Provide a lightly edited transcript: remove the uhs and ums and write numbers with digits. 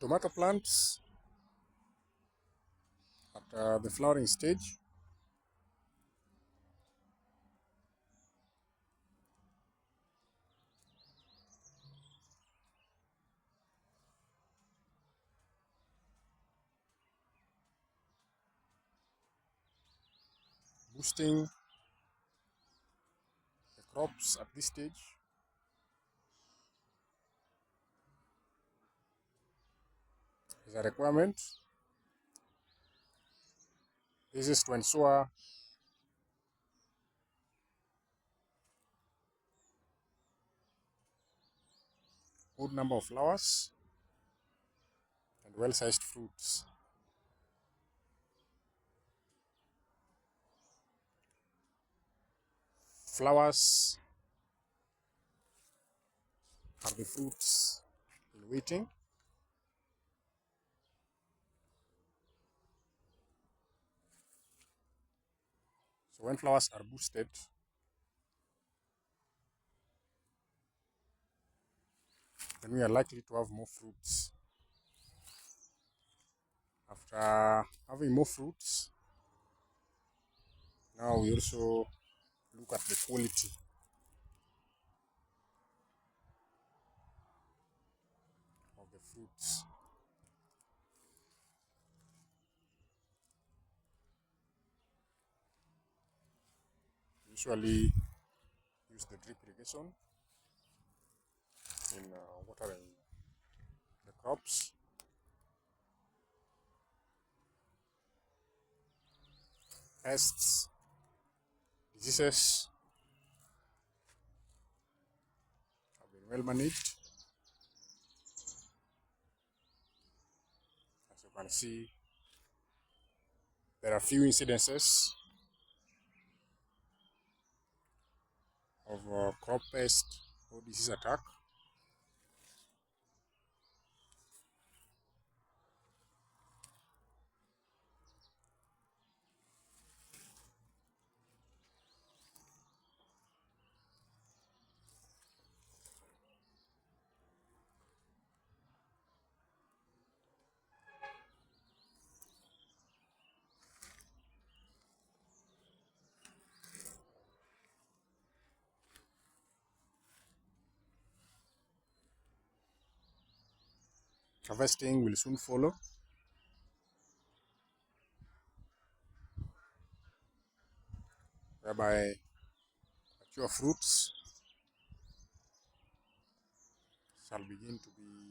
Tomato plants at the flowering stage. Boosting the crops at this stage is a requirement. This is to ensure good number of flowers and well-sized fruits. Flowers are the fruits in waiting. So when flowers are boosted, then we are likely to have more fruits. After having more fruits, now we also look at the quality of the fruits. Usually use the drip irrigation in watering the crops. Pests, diseases have been well managed. As you can see, there are few incidences of crop pest or disease attack. Harvesting will soon follow. Whereby mature fruits shall begin to be